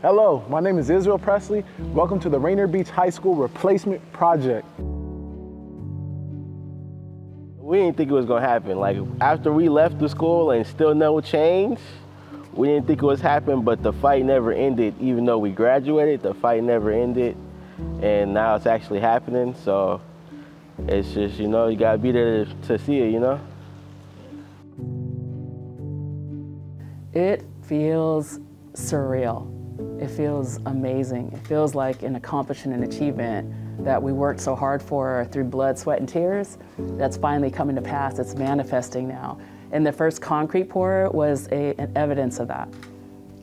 Hello, my name is Israel Presley. Welcome to the Rainier Beach High School Replacement Project. We didn't think it was gonna happen. Like, after we left the school and still no change, we didn't think it was happening, but the fight never ended. Even though we graduated, the fight never ended. And now it's actually happening. So it's just, you know, you gotta be there to see it, you know? It feels surreal. It feels amazing. It feels like an accomplishment, an achievement that we worked so hard for through blood, sweat, and tears. That's finally coming to pass. It's manifesting now. And the first concrete pour was an evidence of that.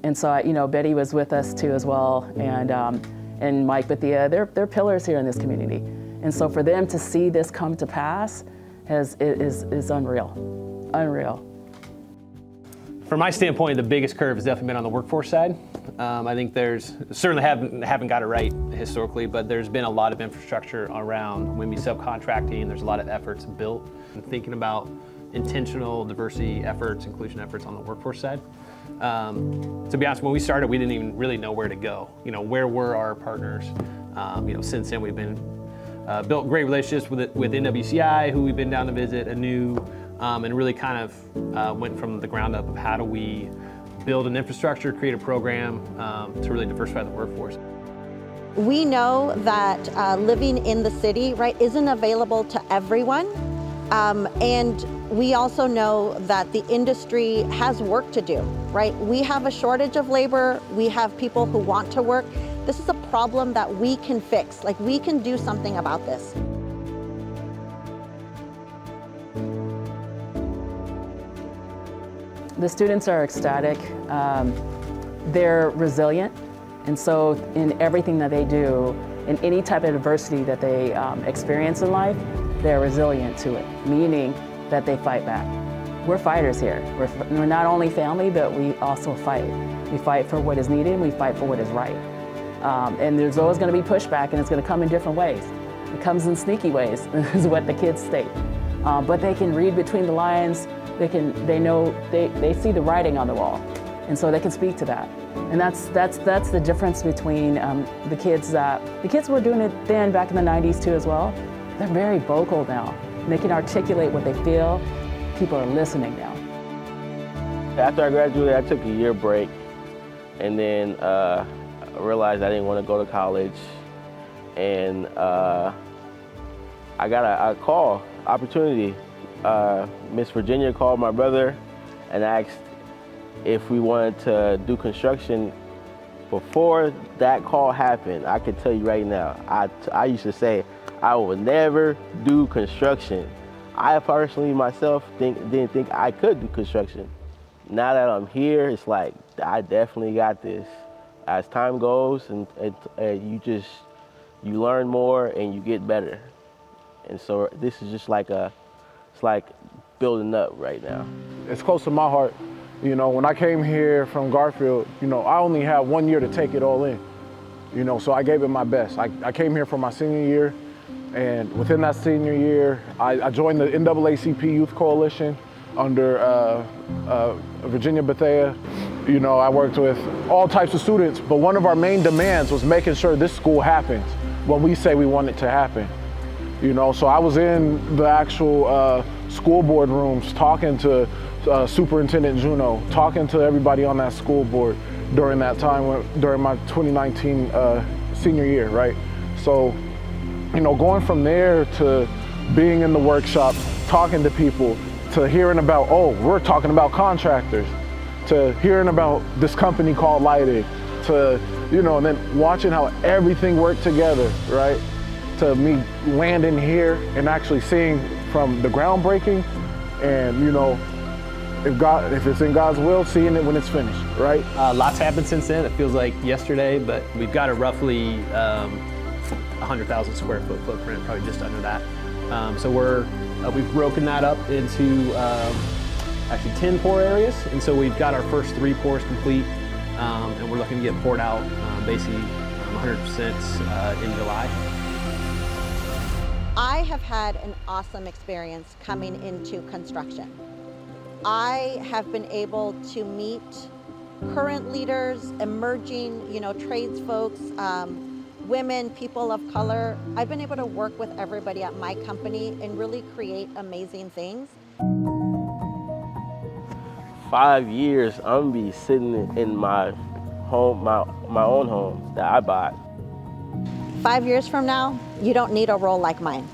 And so, you know, Betty was with us too as well, and Mike Bethea. They're pillars here in this community. And so for them to see this come to pass is unreal, unreal. From my standpoint, the biggest curve has definitely been on the workforce side. I think there's, certainly haven't got it right historically, but there's been a lot of infrastructure around when we subcontracting. There's a lot of efforts built and thinking about intentional diversity efforts, inclusion efforts on the workforce side. To be honest, when we started, we didn't even really know where to go. You know, where were our partners? You know, since then we've been built great relationships with NWCI, who we've been down to visit anew, and really kind of went from the ground up of how do we build an infrastructure, create a program to really diversify the workforce. We know that living in the city, right, isn't available to everyone. And we also know that the industry has work to do, right? We have a shortage of labor. We have people who want to work. This is a problem that we can fix. Like, we can do something about this. The students are ecstatic. They're resilient. And so in everything that they do, in any type of adversity that they experience in life, they're resilient to it, meaning that they fight back. We're fighters here. We're not only family, but we also fight. We fight for what is needed, and we fight for what is right. And there's always going to be pushback, and it's going to come in different ways. It comes in sneaky ways, is what the kids state. But they can read between the lines. They know, they see the writing on the wall, and so they can speak to that. And that's the difference between the kids were doing it then back in the 90s too as well. They're very vocal now. And they can articulate what they feel. People are listening now. After I graduated, I took a year break, and then I realized I didn't want to go to college, and I got a call, opportunity. Miss Virginia called my brother and asked if we wanted to do construction. Before that call happened, I can tell you right now, I used to say I would never do construction. I personally myself didn't think I could do construction. Now that I'm here, it's like, I definitely got this. As time goes, and you learn more and you get better. And so this is just like it's like building up right now. It's close to my heart. You know, when I came here from Garfield, you know, I only had 1 year to take it all in. You know, so I gave it my best. I came here for my senior year, and within that senior year, I joined the NAACP Youth Coalition under Virginia Bethea. You know, I worked with all types of students, but one of our main demands was making sure this school happens when we say we want it to happen. You know, so I was in the actual school board rooms talking to Superintendent Juno, talking to everybody on that school board during that time, during my 2019 senior year, right? So, you know, going from there to being in the workshops, talking to people, to hearing about, oh, we're talking about contractors, to hearing about this company called Lighting, to, you know, and then watching how everything worked together, right? To me landing here and actually seeing from the groundbreaking, and, you know, if it's in God's will, seeing it when it's finished, right? Lots happened since then. It feels like yesterday, but we've got a roughly 100,000 square foot footprint, probably just under that. So we've broken that up into actually 10 pour areas, and so we've got our first 3 pours complete, and we're looking to get poured out basically 100% in July. I have had an awesome experience coming into construction. I have been able to meet current leaders, emerging, trades folks, women, people of color. I've been able to work with everybody at my company and really create amazing things. 5 years, I'm gonna be sitting in my home, my own home that I bought. 5 years from now, you don't need a role like mine,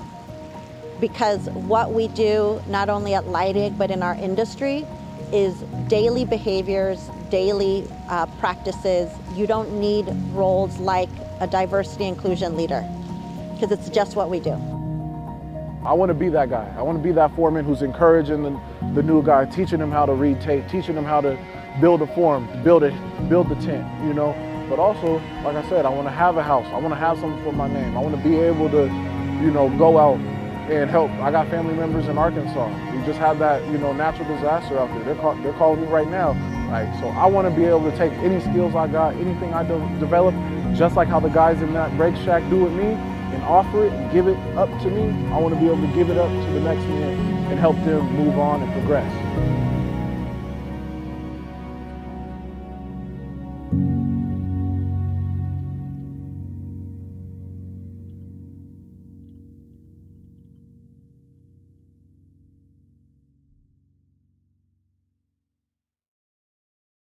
because what we do, not only at Lydig, but in our industry, is daily behaviors, daily practices. You don't need roles like a diversity inclusion leader, because it's just what we do. I want to be that guy. I want to be that foreman who's encouraging the new guy, teaching him how to read tape, teaching him how to build a form, build the tent, But also, like I said, I want to have a house. I want to have something for my name. I want to be able to, go out and help. I got family members in Arkansas. We just had that, natural disaster out there. They're calling me right now. So I want to be able to take any skills I got, anything I develop, just like how the guys in that brake shack do with me, and offer it and give it up to me. I want to be able to give it up to the next man and help them move on and progress.